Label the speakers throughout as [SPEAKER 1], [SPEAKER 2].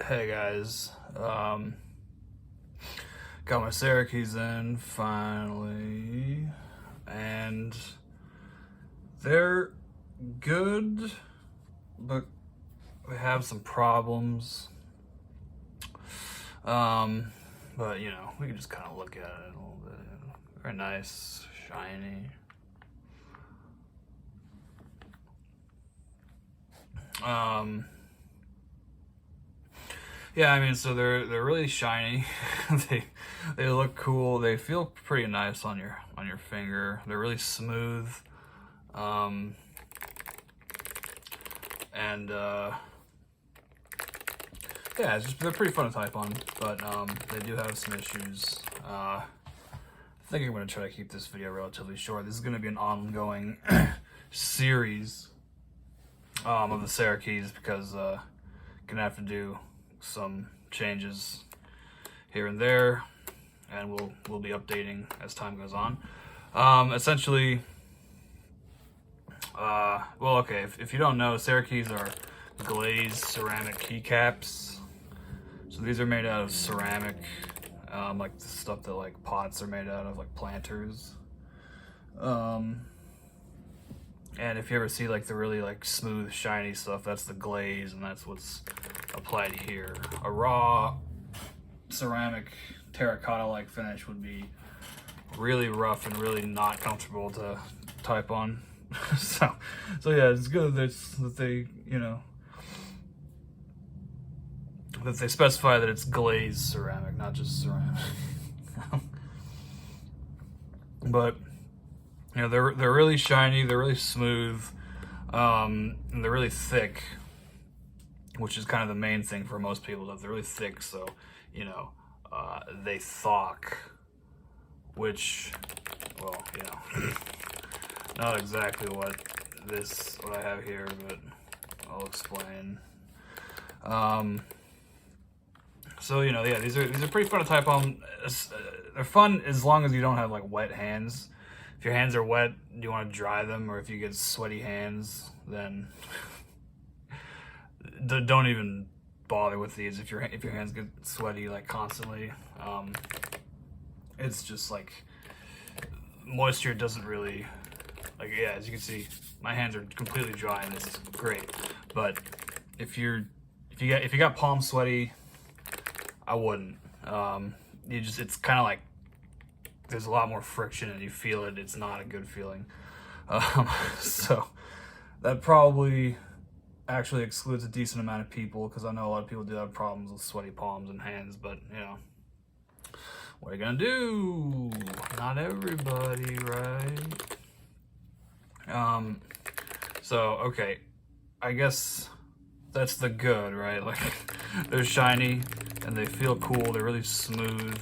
[SPEAKER 1] Hey guys, got my Cerakeys in finally, and they're good, but we have some problems. But you know, we can just kind of look at it a little bit. Very nice, shiny. Um, Yeah, I mean, so they're really shiny. they they look cool. They feel pretty nice on your finger. They're really smooth. Um, and yeah, they're pretty fun to type on, but they do have some issues. I think I'm gonna try to keep this video relatively short. This is gonna be an ongoing series of the Cerakeys because gonna have to do some changes here and there, and we'll be updating as time goes on. Essentially, well, okay, if you don't know, Cerakeys are glazed ceramic keycaps. So these are made out of ceramic, like the stuff that like pots are made out of, like planters. And if you ever see like the really like smooth, shiny stuff, that's the glaze, and that's what's applied here. A raw ceramic terracotta-like finish would be really rough and really not comfortable to type on. so yeah, it's good that they, you know, that they specify that it's glazed ceramic, not just ceramic. But you know, they're really shiny, they're really smooth, and they're really thick, which is kind of the main thing for most people. That they're really thick, so you know, they thock, which, well, you know, not exactly what I have here, but I'll explain. So you know, yeah, these are pretty fun to type on. They're fun as long as you don't have like wet hands. If your hands are wet, you want to dry them, or if you get sweaty hands, then don't even bother with these. If your hands get sweaty like constantly, it's just like moisture doesn't really, like, yeah, as you can see, my hands are completely dry and this is great. But if you got palm sweaty, I wouldn't. It's kind of like there's a lot more friction and you feel it. It's not a good feeling. So that probably actually excludes a decent amount of people, because I know a lot of people do have problems with sweaty palms and hands, but you know, what are you gonna do? Not everybody, right? So okay, I guess that's the good, right? Like, they're shiny and they feel cool. They're really smooth.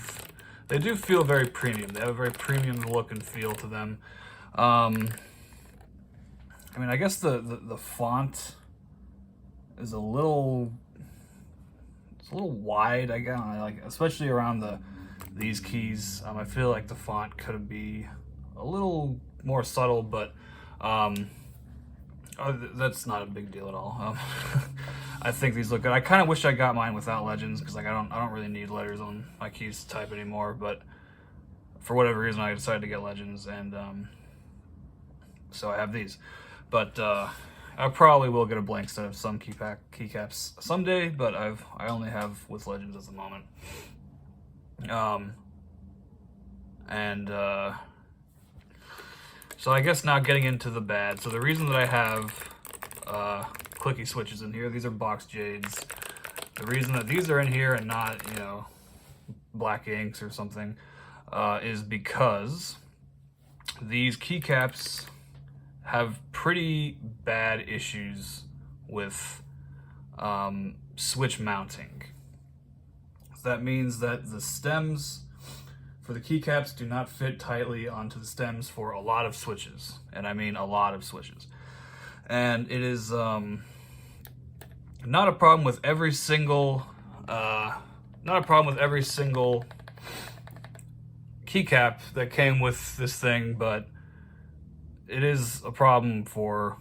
[SPEAKER 1] They do feel very premium. They have a very premium look and feel to them. I mean, I guess the font is a little, it's a little wide. I guess, like, especially around these keys. I feel like the font could be a little more subtle, but that's not a big deal at all. I think these look good. I kind of wish I got mine without legends, because like I don't really need letters on my keys to type anymore. But for whatever reason, I decided to get legends, and so I have these. But I probably will get a blank set of some keycaps someday. But I only have with legends at the moment. So I guess now getting into the bad. So the reason that I have clicky switches in here, these are box jades. The reason that these are in here and not, you know, black inks or something, is because these keycaps have pretty bad issues with switch mounting. So that means that the stems for the keycaps do not fit tightly onto the stems for a lot of switches, and I mean a lot of switches. And it is not a problem with every single keycap that came with this thing, but it is a problem for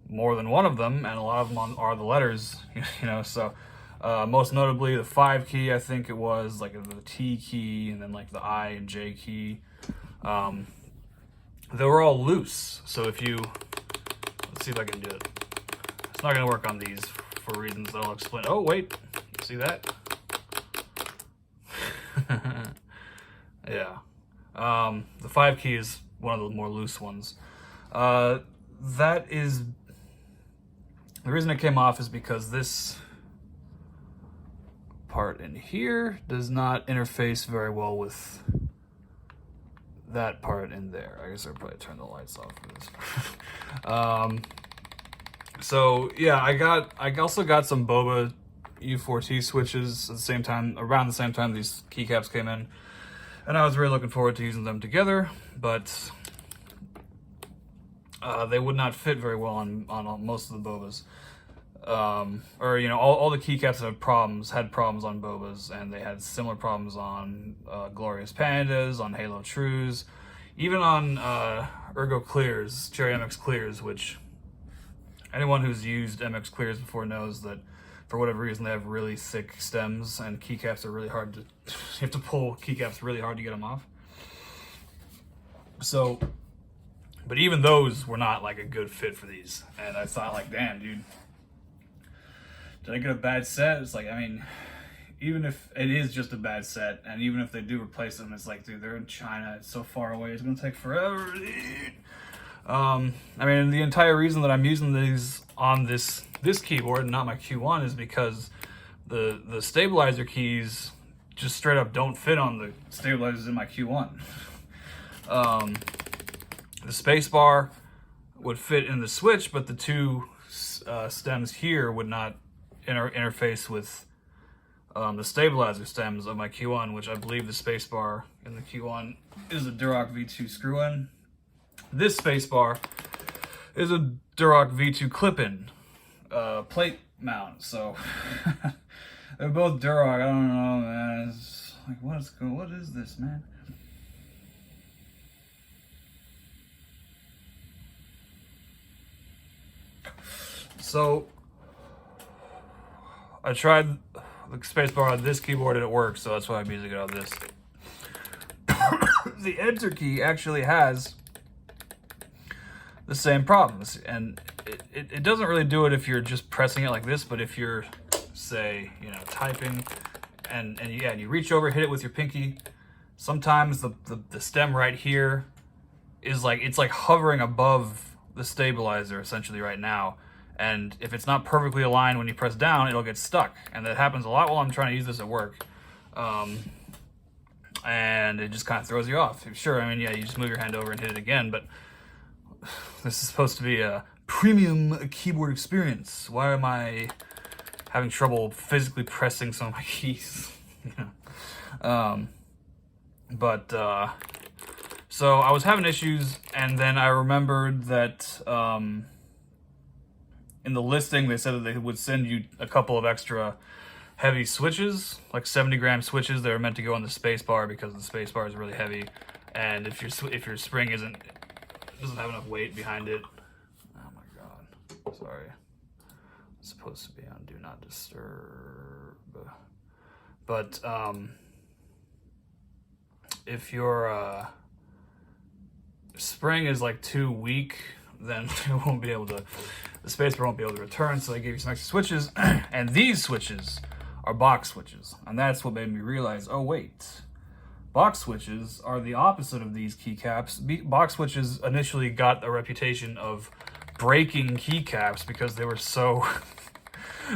[SPEAKER 1] more than one of them, and a lot of them are the letters, you know. So Most notably the 5 key, I think it was, like the T key, and then like the I and J key. They were all loose. So if you, let's see if I can do it. It's not going to work on these for reasons that I'll explain. Oh, wait. See that? Yeah. The 5 key is one of the more loose ones. That is... The reason it came off is because this part in here does not interface very well with that part in there. I guess I'll probably turn the lights off for this. So yeah, I also got some Boba U4T switches at the same time, around the same time these keycaps came in, and I was really looking forward to using them together, but they would not fit very well on most of the Bobas. Or, you know, all the keycaps that had problems on Bobas, and they had similar problems on Glorious Pandas, on Halo Trues, even on Ergo Clears, Cherry MX Clears, which anyone who's used MX Clears before knows that for whatever reason they have really thick stems, and keycaps are really hard to, you have to pull keycaps really hard to get them off. So, but even those were not like a good fit for these, and I thought like, damn, dude, did I get a bad set? It's like, I mean, even if it is just a bad set, and even if they do replace them, it's like, dude, they're in China, it's so far away, it's gonna take forever, dude. I mean, the entire reason that I'm using these on this keyboard and not my Q1 is because the stabilizer keys just straight up don't fit on the stabilizers in my Q1. The spacebar would fit in the Switch, but the two stems here would not interface with the stabilizer stems of my Q1, which I believe the spacebar in the Q1 is a Durock V2 screw-in. This spacebar is a Durock V2 clip-in plate mount, so they're both Durock. I don't know, man. It's like, what is this, man? So I tried the spacebar on this keyboard and it works, so that's why I'm using it on this. The Enter key actually has the same problems, and it doesn't really do it if you're just pressing it like this, but if you're, say, you know, typing and you reach over, hit it with your pinky, sometimes the stem right here is like, it's like hovering above the stabilizer essentially right now, and if it's not perfectly aligned when you press down, it'll get stuck, and that happens a lot while I'm trying to use this at work. And it just kind of throws you off. Sure, I mean, yeah, you just move your hand over and hit it again, but this is supposed to be a premium keyboard experience. Why am I having trouble physically pressing some of my keys? So I was having issues, and then I remembered that in the listing they said that they would send you a couple of extra heavy switches, like 70-gram switches that are meant to go on the spacebar because the spacebar is really heavy, and if your spring doesn't have enough weight behind it. Oh my god, sorry. It's supposed to be on Do Not Disturb. But if your spring is like too weak, then it won't be able to, the spacebar won't be able to return, so they gave you some extra switches, and these switches are box switches, and that's what made me realize, oh wait, box switches are the opposite of these keycaps. Box switches initially got a reputation of breaking keycaps because they were so,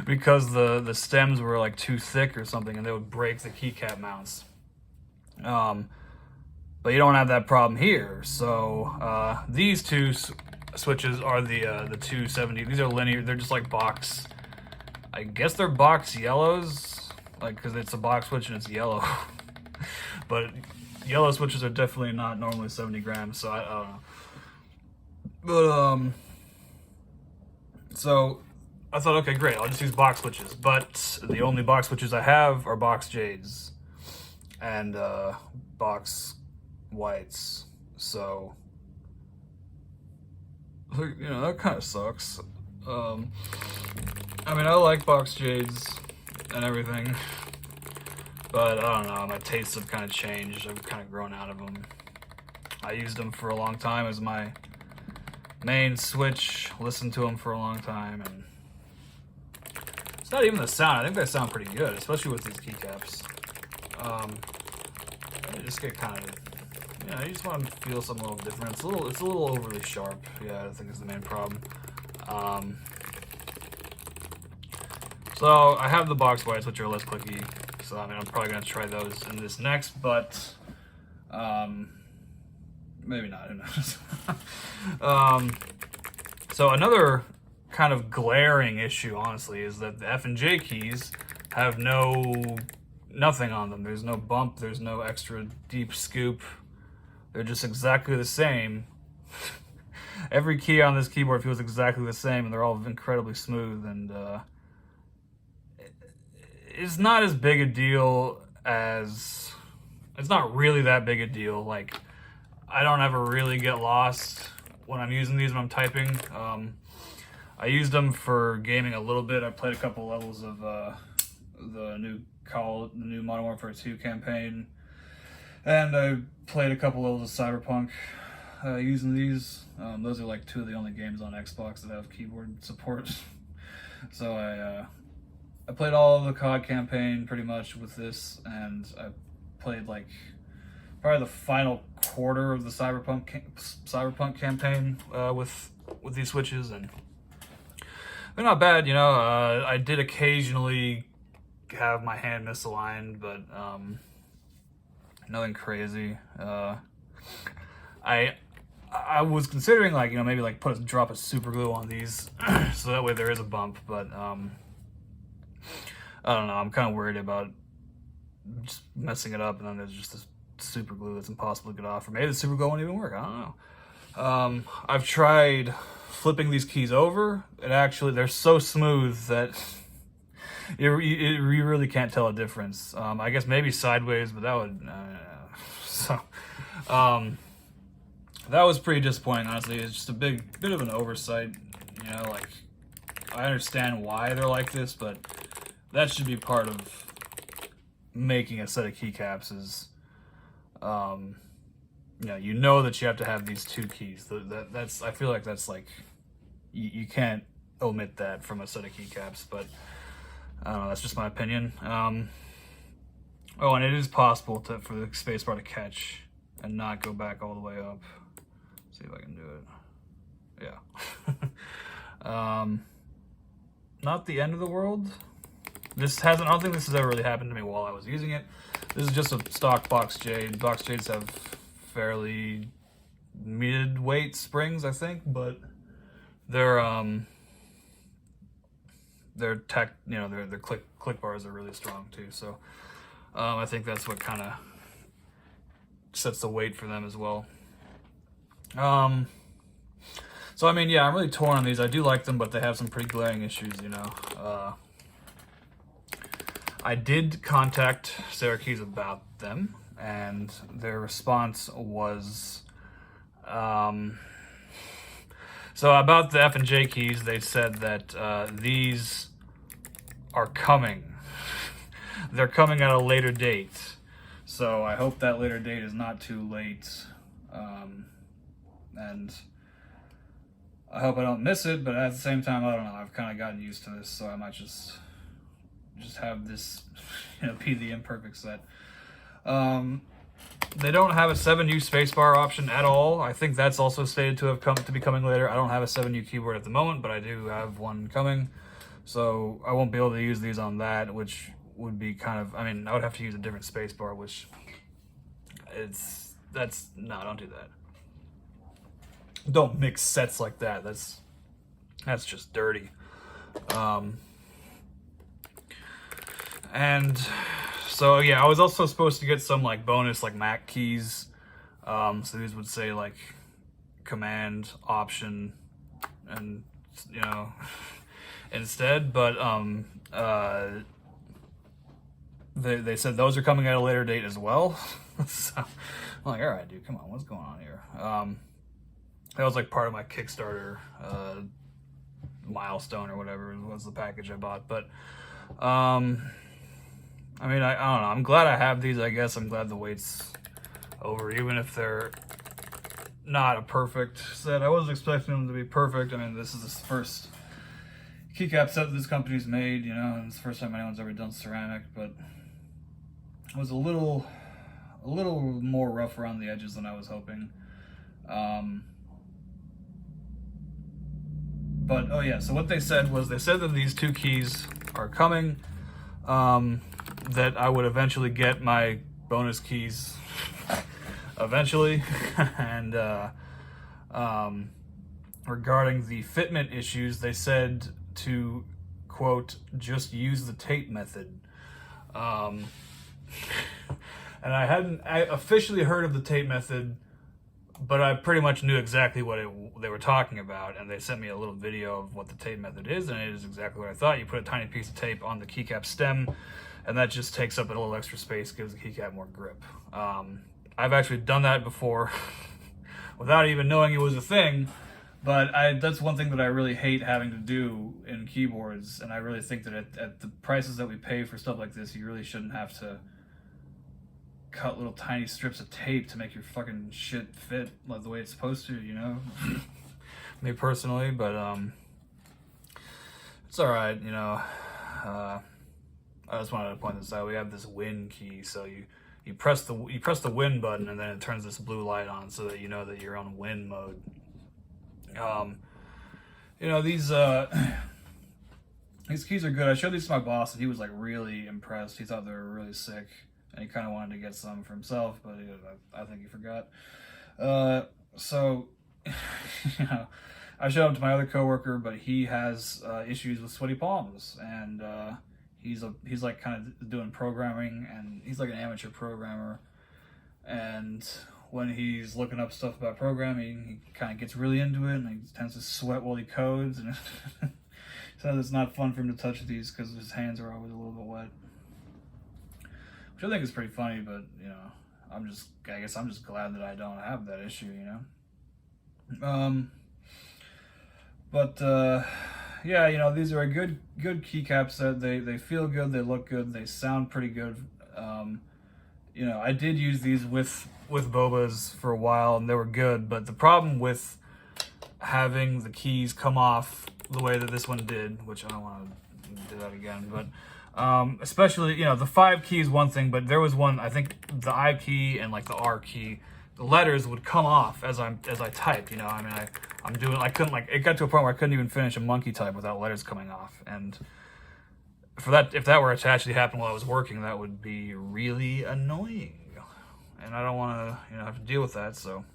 [SPEAKER 1] because the stems were like too thick or something, and they would break the keycap mounts. But you don't have that problem here. So these two switches are the 270. These are linear. They're just like box. I guess they're box yellows, like, because it's a box switch and it's yellow. But yellow switches are definitely not normally 70 grams, so I don't know. But so I thought, okay, great, I'll just use box switches. But the only box switches I have are box jades and box whites. So, you know, that kind of sucks. I mean, I like box jades, and everything. But I don't know, my tastes have kind of changed. I've kind of grown out of them. I used them for a long time as my main switch, listened to them for a long time, and it's not even the sound. I think they sound pretty good, especially with these keycaps. They just get kind of, you know, you just want to feel something a little different. It's a little overly sharp. Yeah, I think is the main problem. So I have the box whites, which are less clicky. So I mean, I'm probably gonna try those in this next, but maybe not. Who knows? So another kind of glaring issue, honestly, is that the F and J keys have nothing on them. There's no bump. There's no extra deep scoop. They're just exactly the same. Every key on this keyboard feels exactly the same, and they're all incredibly smooth. And it's not as big a deal as... It's not really that big a deal. Like, I don't ever really get lost when I'm using these when I'm typing. I used them for gaming a little bit. I played a couple levels of the new Modern Warfare 2 campaign, and I played a couple levels of Cyberpunk using these. Those are like two of the only games on Xbox that have keyboard support. So I played all of the COD campaign pretty much with this, and I played like probably the final quarter of the Cyberpunk campaign with these switches, and they're not bad, you know. I did occasionally have my hand misaligned, but nothing crazy. I was considering, like, you know, maybe like drop a super glue on these so that way there is a bump, but I don't know. I'm kind of worried about just messing it up, and then there's just this super glue that's impossible to get off, or maybe the super glue won't even work. I don't know. I've tried flipping these keys over, and actually they're so smooth that you really can't tell a difference. I guess maybe sideways, but that would that was pretty disappointing, honestly. It's just a bit of an oversight, you know. Like, I understand why they're like this, but that should be part of making a set of keycaps. Is you know that you have to have these two keys. That's I feel like that's like you can't omit that from a set of keycaps, but I don't know, that's just my opinion. Oh, and it is possible for the spacebar to catch and not go back all the way up. Let's see if I can do it. Yeah. Not the end of the world. I don't think this has ever really happened to me while I was using it. This is just a stock box jade. Box jades have fairly mid-weight springs, I think, but their click bars are really strong too. So I think that's what kind of sets the weight for them as well. So I mean, yeah, I'm really torn on these. I do like them, but they have some pretty glaring issues, you know. I did contact Cerakeys about them, and their response was, so about the F and J keys, they said that these are coming. They're coming at a later date. So I hope that later date is not too late. And I hope I don't miss it, but at the same time, I don't know. I've kind of gotten used to this, so I might just have this, you know, be the imperfect set. They don't have a 7U spacebar option at all. I think that's also stated to be coming later. I don't have a 7U keyboard at the moment, but I do have one coming. So I won't be able to use these on that, which would be kind of, I mean, I would have to use a different spacebar, which don't do that. Don't mix sets like that. That's just dirty. And so yeah, I was also supposed to get some like bonus like Mac keys. So these would say like Command, Option, and you know instead, but they said those are coming at a later date as well. So I'm like, all right, dude, come on, what's going on here? That was like part of my Kickstarter milestone or whatever was the package I bought, but I mean, I don't know. I'm glad I have these, I guess. I'm glad the wait's over, even if they're not a perfect set. I wasn't expecting them to be perfect. I mean, this is the first keycap set that this company's made, you know, and it's the first time anyone's ever done ceramic, but it was a little more rough around the edges than I was hoping. But, oh yeah, so what they said was, they said that these 2 keys are coming, that I would eventually get my bonus keys eventually, and regarding the fitment issues, they said to, quote, just use the tape method. And I officially heard of the tape method, but I pretty much knew exactly what they were talking about, and they sent me a little video of what the tape method is, and it is exactly what I thought. You put a tiny piece of tape on the keycap stem, and that just takes up a little extra space, gives the keycap more grip. I've actually done that before without even knowing it was a thing, but that's one thing that I really hate having to do in keyboards, and I really think that at the prices that we pay for stuff like this, you really shouldn't have to cut little tiny strips of tape to make your fucking shit fit like the way it's supposed to, you know? Me personally, but it's alright, you know. I just wanted to point this out. We have this win key, so you press the win button, and then it turns this blue light on so that you know that you're on win mode. You know, these keys are good. I showed these to my boss, and he was like really impressed. He thought they were really sick, and he kind of wanted to get some for himself, but I think he forgot. So, you know, I showed them to my other coworker, but he has issues with sweaty palms, and he's like kind of doing programming, and he's like an amateur programmer, and when he's looking up stuff about programming, he kind of gets really into it, and he tends to sweat while he codes, and so it's not fun for him to touch these because his hands are always a little bit wet. Which I think is pretty funny, but, you know, I guess I'm just glad that I don't have that issue, you know? Yeah, you know, these are a good keycap set. They feel good, they look good, they sound pretty good. You know, I did use these with bobas for a while, and they were good, but the problem with having the keys come off the way that this one did, which I don't want to do that again, but especially, you know, the 5 key is one thing, but there was one, I think the I key and like the R key, the letters would come off as I type, you know. I mean, I couldn't, like, it got to a point where I couldn't even finish a monkey type without letters coming off, and for that, if that were to actually happen while I was working, that would be really annoying, and I don't want to, you know, have to deal with that. So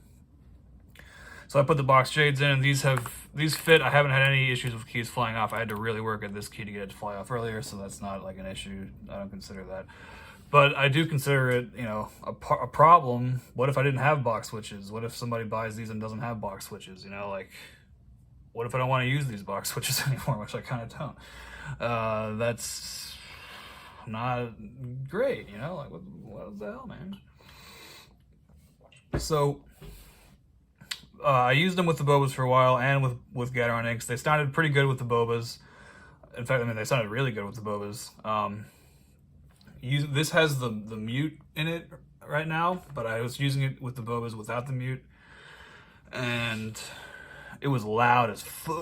[SPEAKER 1] I put the box jades in, and these fit. I haven't had any issues with keys flying off. I had to really work at this key to get it to fly off earlier, so that's not like an issue. I don't consider that, but I do consider it, you know, a problem. What if I didn't have box switches? What if somebody buys these and doesn't have box switches? You know, like, what if I don't want to use these box switches anymore, which I kind of don't. That's not great, you know, like what the hell, man? So I used them with the bobas for a while, and with Gateron inks. They sounded pretty good with the bobas. In fact, I mean, they sounded really good with the bobas. This has the mute in it right now, but I was using it with the bobas without the mute, and it was loud as fuck.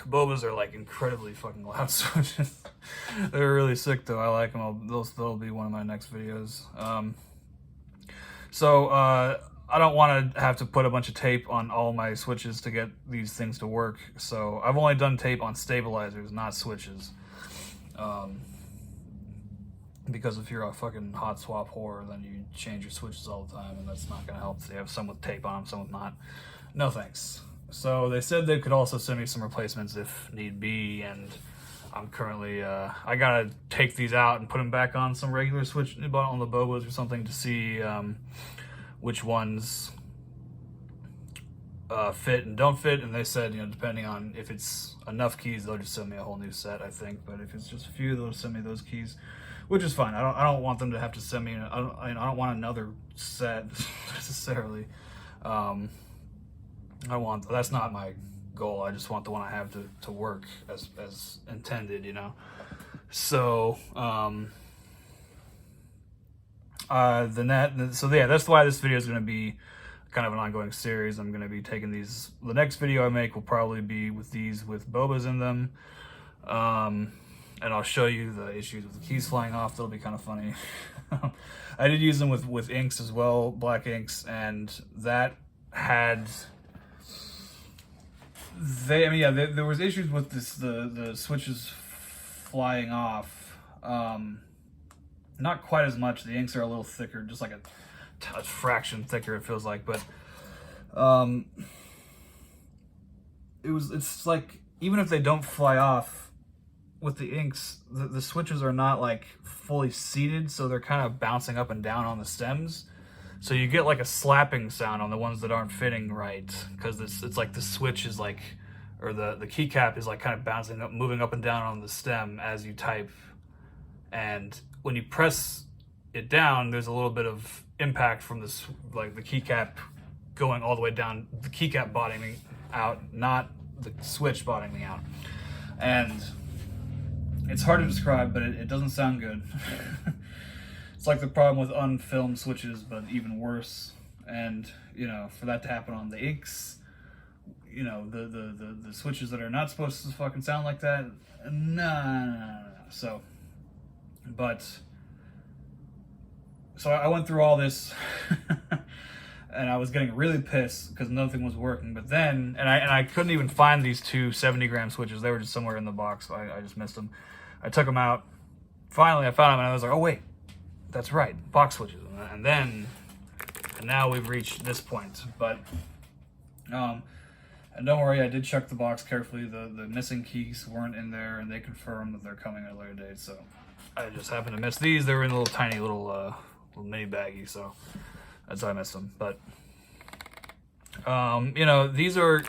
[SPEAKER 1] Bobas are like incredibly fucking loud switches. They're really sick though. I like them. They'll be one of my next videos. I don't want to have to put a bunch of tape on all my switches to get these things to work. So I've only done tape on stabilizers, not switches. Because if you're a fucking hot swap whore, then you change your switches all the time, and that's not going to help. They have some with tape on them, some with not. No thanks. So they said they could also send me some replacements if need be, and I'm currently, I gotta take these out and put them back on some regular switch on the bobas or something to see which ones fit and don't fit. And they said, you know, depending on if it's enough keys, they'll just send me a whole new set, I think. But if it's just a few, they'll send me those keys, which is fine. I don't want them to have to send me. I don't want another set necessarily. That's not my goal. I just want the one I have to work as intended, you know. So, so yeah, that's why this video is going to be kind of an ongoing series. I'm going to be taking these, the next video I make will probably be with these with bobas in them. And I'll show you the issues with the keys flying off. That'll be kind of funny. I did use them with inks as well, black inks, and that had, there was issues with this, the switches flying off. Not quite as much. The inks are a little thicker, just like a fraction thicker, it feels like, but it's like, even if they don't fly off with the inks, the switches are not like fully seated, so they're kind of bouncing up and down on the stems, so you get like a slapping sound on the ones that aren't fitting right, because it's like the switch is like, or the keycap is like kind of bouncing up, moving up and down on the stem as you type, and when you press it down, there's a little bit of impact from this, like the keycap going all the way down, the keycap bottoming out, not the switch bottoming out. And it's hard to describe, but it doesn't sound good. It's like the problem with unfilmed switches, but even worse. And, you know, for that to happen on the inks, you know, the switches that are not supposed to fucking sound like that, nah. So I went through all this and I was getting really pissed because nothing was working. But then, and I couldn't even find these two 70-gram switches. They were just somewhere in the box. So I just missed them. I took them out. Finally, I found them, and I was like, oh wait, that's right, box switches. And now we've reached this point. But and don't worry, I did check the box carefully. The missing keys weren't in there, and they confirmed that they're coming at a later date. So I just happened to miss these. They were in a little tiny little mini baggie, so that's why I missed them. But you know, these are,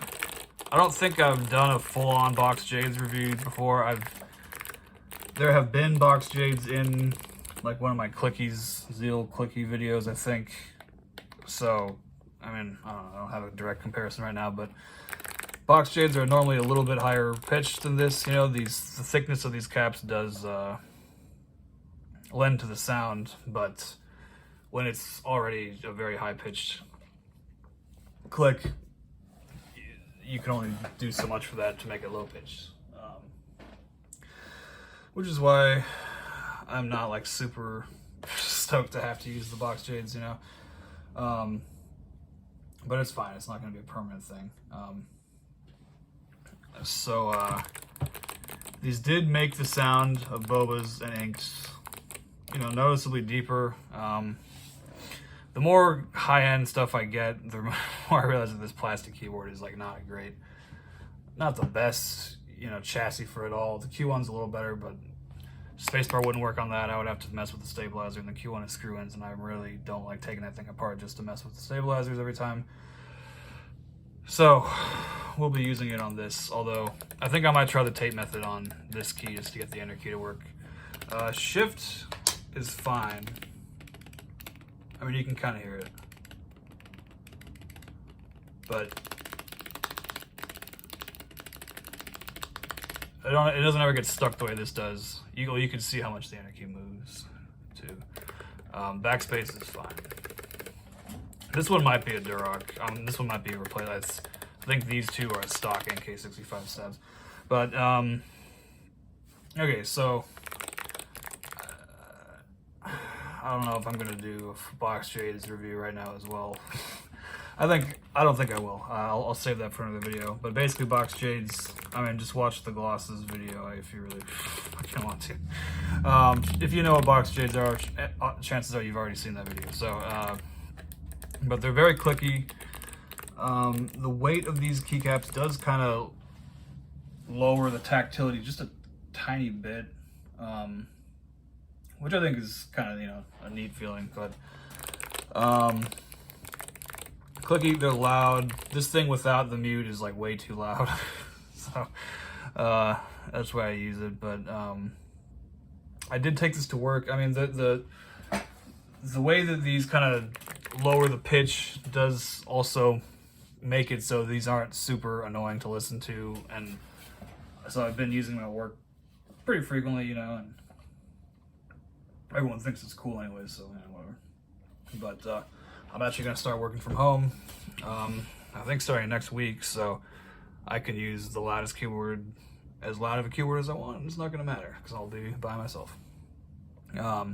[SPEAKER 1] I don't think I've done a full-on box jades review before. There have been box jades in like one of my Zeal clicky videos, I think. So I mean, I don't have a direct comparison right now, but box jades are normally a little bit higher pitched than this. You know, the thickness of these caps does lend to the sound, but when it's already a very high-pitched click, you can only do so much for that to make it low-pitched. Which is why I'm not like super stoked to have to use the box jades, you know. But it's fine. It's not going to be a permanent thing. These did make the sound of bobas and inks, you know, noticeably deeper. The more high-end stuff I get, the more I realize that this plastic keyboard is like not the best, you know, chassis for it all. The Q1's a little better, but spacebar wouldn't work on that. I would have to mess with the stabilizer, and the Q1 is screw-ins, and I really don't like taking that thing apart just to mess with the stabilizers every time. So we'll be using it on this, although I think I might try the tape method on this key just to get the enter key to work. Shift is fine. I mean, you can kind of hear it, but it doesn't ever get stuck the way this does. You can see how much the enter key moves too. Backspace is fine. This one might be a Duroc. This one might be a replace. I think these two are stock NK65 stabs. But okay, so I don't know if I'm gonna do a box jades review right now as well. I don't think I will. I'll save that for another video. But basically, box jades, I mean, just watch the glosses video if you really fucking want to. If you know what box jades are, chances are you've already seen that video. So, but they're very clicky. The weight of these keycaps does kind of lower the tactility just a tiny bit, which I think is kind of, you know, a neat feeling. But clicky, they're loud. This thing without the mute is like way too loud. So that's why I use it. But I did take this to work. I mean, the way that these kind of lower the pitch does also make it so these aren't super annoying to listen to, and so I've been using them at work pretty frequently, you know, and everyone thinks it's cool anyway, so whatever. But I'm actually gonna start working from home. I think starting next week, so I can use the loudest keyboard, as loud of a keyboard as I want. It's not gonna matter because I'll be by myself. Yeah,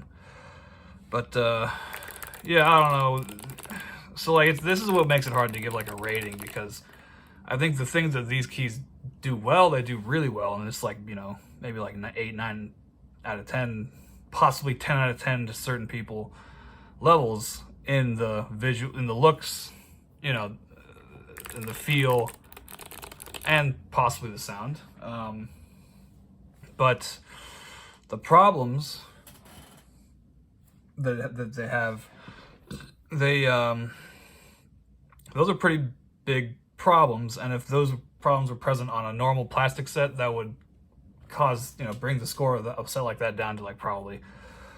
[SPEAKER 1] I don't know. So like, this is what makes it hard to give like a rating, because I think the things that these keys do well, they do really well, and it's like, you know, maybe like 8, 9 out of 10, possibly 10 out of 10 to certain people levels in the visual, in the looks, you know, in the feel, and possibly the sound. But the problems that they have, those are pretty big problems, and if those problems were present on a normal plastic set, that would cause, you know, bring the score of a set like that down to like probably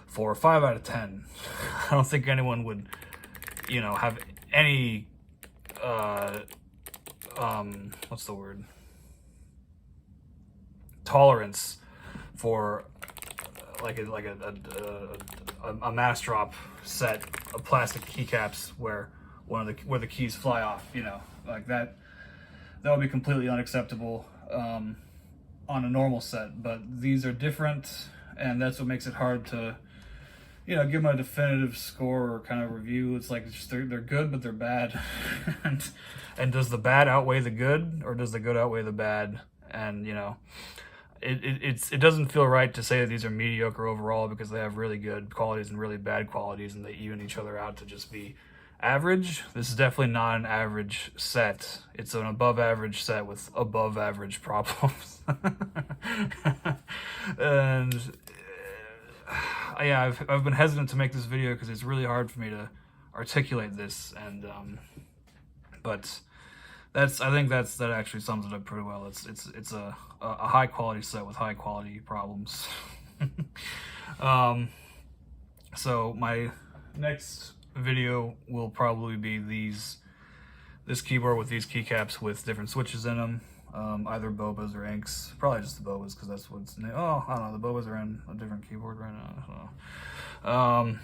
[SPEAKER 1] 4 or 5 out of 10. I don't think anyone would, you know, have any what's the word, tolerance for like a mass drop set of plastic keycaps where where the keys fly off, you know, like that would be completely unacceptable on a normal set. But these are different, and that's what makes it hard to, you know, give them a definitive score or kind of review. It's like, it's just, they're good, but they're bad. and does the bad outweigh the good, or does the good outweigh the bad? And, you know, it doesn't feel right to say that these are mediocre overall, because they have really good qualities and really bad qualities, and they even each other out to just be average. This is definitely not an average set. It's an above average set with above average problems. And yeah, I've been hesitant to make this video because it's really hard for me to articulate this, and but I think that actually sums it up pretty well. It's a high quality set with high quality problems. So my next video will probably be this keyboard with these keycaps with different switches in them, either bobas or inks. Probably just the bobas, because that's what's new. Oh, I don't know, the bobas are in a different keyboard right now, so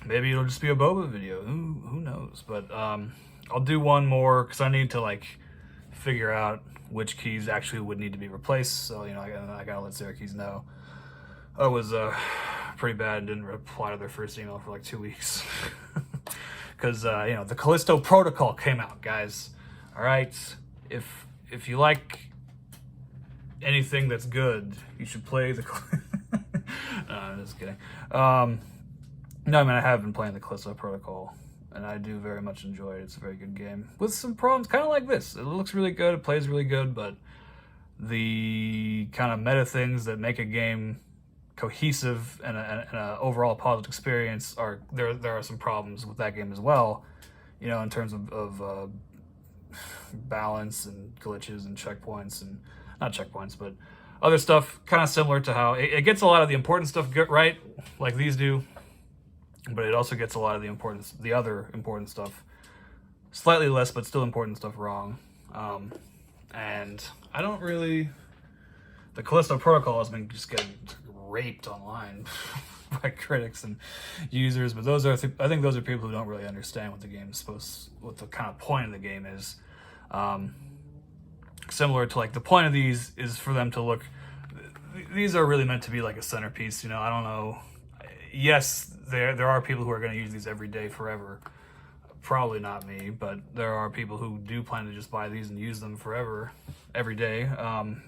[SPEAKER 1] maybe it'll just be a boba video, who knows. But I'll do one more, because I need to like figure out which keys actually would need to be replaced. So, you know, I gotta let Cerakeys know. I was pretty bad and didn't reply to their first email for like 2 weeks. Because you know, the Callisto Protocol came out, guys. All right, if you like anything that's good, you should play the. No, I'm just kidding. No, I mean, I have been playing the Callisto Protocol, and I do very much enjoy it. It's a very good game with some problems, kind of like this. It looks really good, it plays really good, but the kind of meta things that make a game cohesive and a overall positive experience are there. There are some problems with that game as well, you know, in terms of balance and glitches and checkpoints, and not checkpoints, but other stuff, kind of similar to how it gets a lot of the important stuff right, like these do, but it also gets a lot of the other important stuff, slightly less but still important stuff, wrong. And I don't really, the Callisto Protocol has been just getting raped online by critics and users, but those are I think those are people who don't really understand what the game is what the kind of point of the game is. Similar to like the point of these is for them to look, these are really meant to be like a centerpiece, you know. I don't know, yes, there are people who are going to use these every day forever, probably not me, but there are people who do plan to just buy these and use them forever, every day.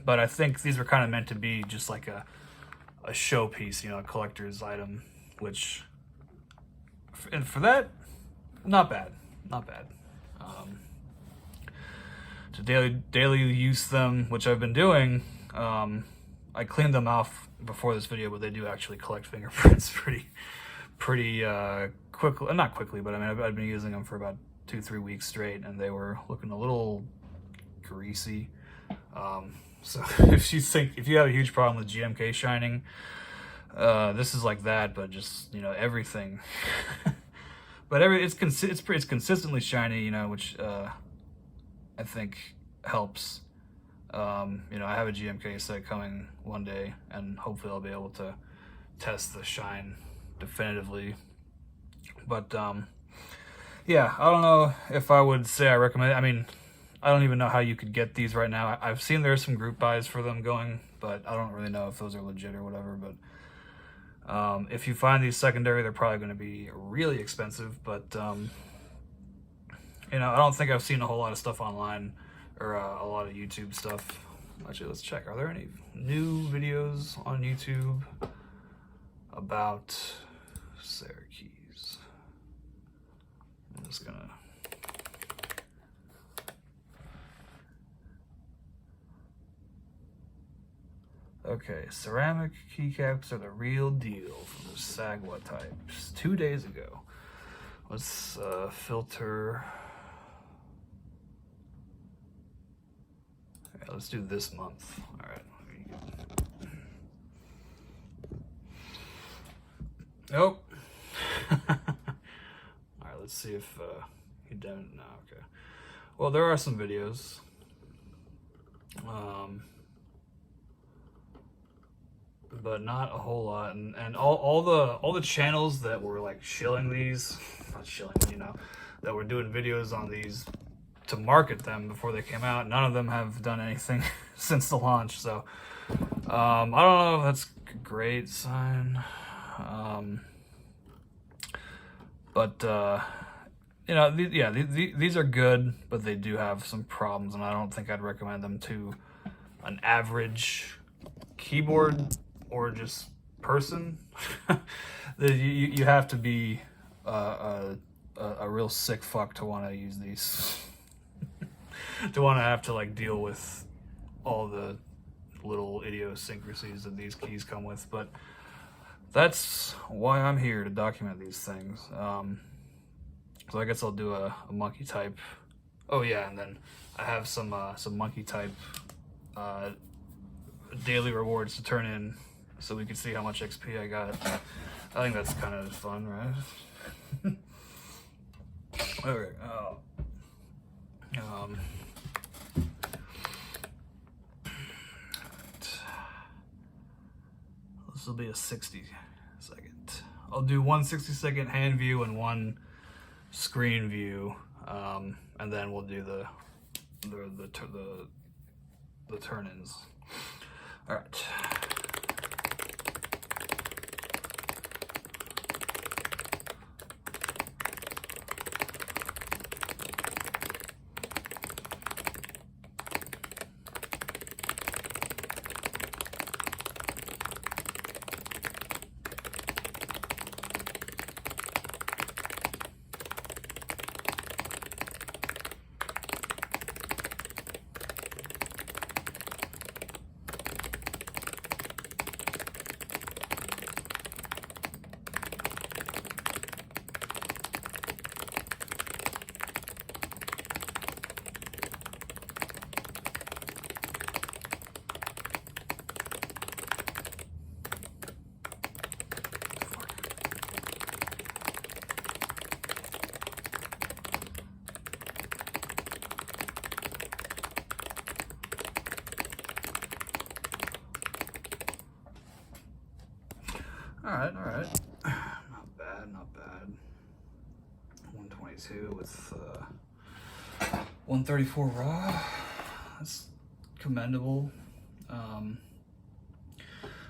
[SPEAKER 1] But I think these are kind of meant to be just like a showpiece, you know, a collector's item, which, and for that, not bad. To daily use them, which I've been doing, I cleaned them off before this video, but they do actually collect fingerprints pretty quickly. Not quickly, but I mean, I've been using them for about 2-3 weeks straight, and they were looking a little greasy. So if you have a huge problem with GMK shining, this is like that, but just, you know, everything. But it's consistently shiny, you know, which I think helps. You know, I have a GMK set coming one day, and hopefully I'll be able to test the shine definitively. But yeah, I don't know if I would say I recommend it. I mean, I don't even know how you could get these right now. I've seen there's some group buys for them going, but I don't really know if those are legit or whatever. But if you find these secondary, they're probably going to be really expensive. But you know, I don't think I've seen a whole lot of stuff online or a lot of YouTube stuff. Actually, let's check. Are there any new videos on YouTube about Cerakeys? I'm just gonna. Okay, ceramic keycaps are the real deal from the Sagwa types. 2 days ago. Let's filter. Okay, let's do this month. All right. Nope. All right, let's see if he didn't. No, okay. Well, there are some videos. But not a whole lot, and all the channels that were like shilling these, not shilling, you know, that were doing videos on these to market them before they came out, none of them have done anything since the launch. So I don't know if that's a great sign, but you know, these are good, but they do have some problems, and I don't think I'd recommend them to an average keyboard or just person. You have to be a real sick fuck to want to use these. To want to have to like deal with all the little idiosyncrasies that these keys come with. But that's why I'm here, to document these things. So I guess I'll do a monkey type. Oh yeah, and then I have some monkey type daily rewards to turn in, so we can see how much XP I got. I think that's kind of fun, right? Okay. This will be a 60 second. I'll do one 60-second hand view and one screen view, and then we'll do the turn-ins. All right. All right. Not bad. 122 with 134 raw. That's commendable. I'm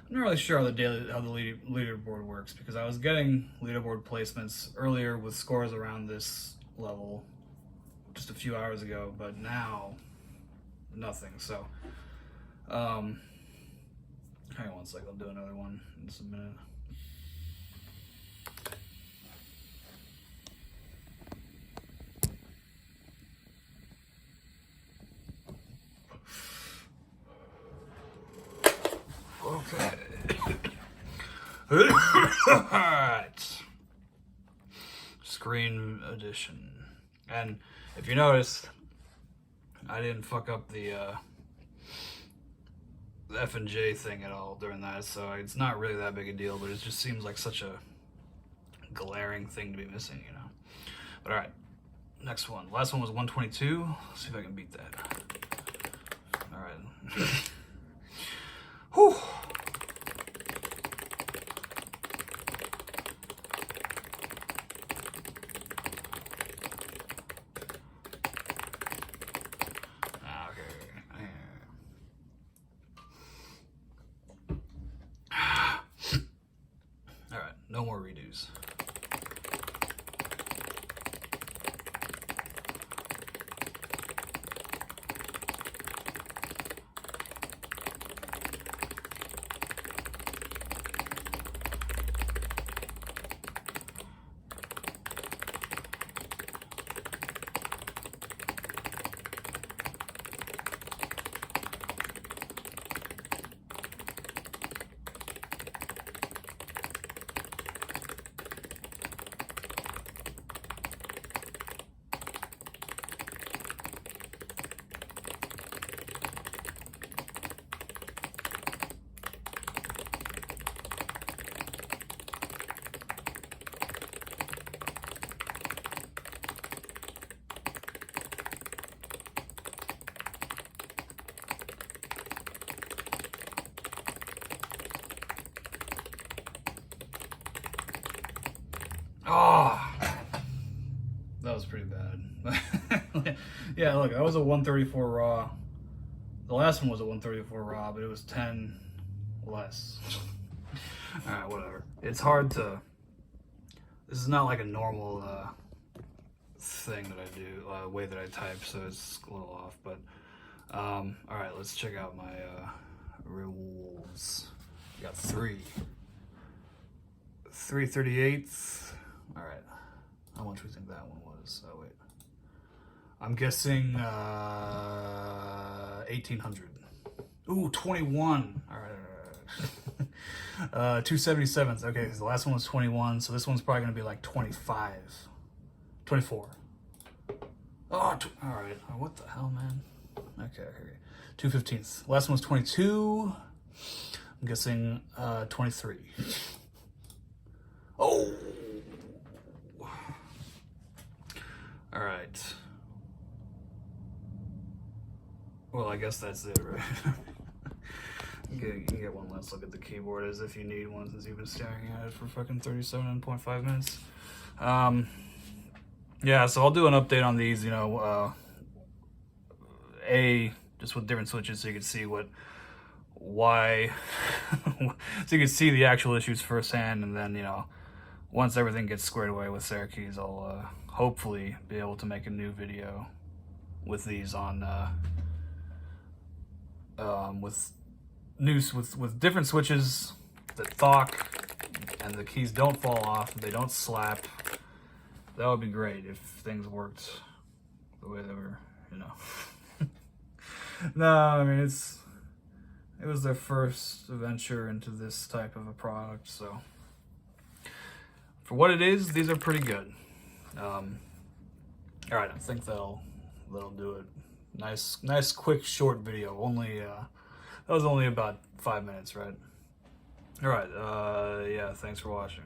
[SPEAKER 1] not really sure how the leaderboard works, because I was getting leaderboard placements earlier with scores around this level just a few hours ago, but now nothing. So hang on one sec, I'll do another one in just a minute. Okay. Alright. Screen edition. And if you noticed, I didn't fuck up the F and J thing at all during that, so it's not really that big a deal, but it just seems like such a glaring thing to be missing, you know. But alright, next one. Last one was 122. Let's see if I can beat that. Alright. Whew. Alright, no more redos. Oh, that was pretty bad. Yeah, look, that was a 134 raw. The last one was a 134 raw, but it was 10 less. Alright, whatever. It's hard to... This is not like a normal thing that I do, way that I type, so it's a little off, but... Alright, let's check out my rules. I got 3/38. Alright. How much do we think that one was? Oh, wait. I'm guessing 1800. Ooh, 21. Alright. 277. Okay, the last one was 21, so this one's probably going to be like 25. 24. Oh, alright. Oh, what the hell, man? Okay, here. 2/15. Last one was 22. I'm guessing 23. Oh! Alright. Well, I guess that's it, right? You can get one last look at the keyboard as if you need one, since you've been staring at it for fucking 37.5 minutes. Yeah, so I'll do an update on these, you know, just with different switches so you can see why, so you can see the actual issues firsthand, and then, you know, once everything gets squared away with Cerakeys, I'll hopefully be able to make a new video with these on, with different switches that talk and the keys don't fall off, they don't slap. That would be great if things worked the way they were, you know. No, I mean, it was their first venture into this type of a product, so for what it is, these are pretty good. All right, I think that'll do it. Nice, quick, short video. Only that was only about 5 minutes, right? All right. Yeah. Thanks for watching.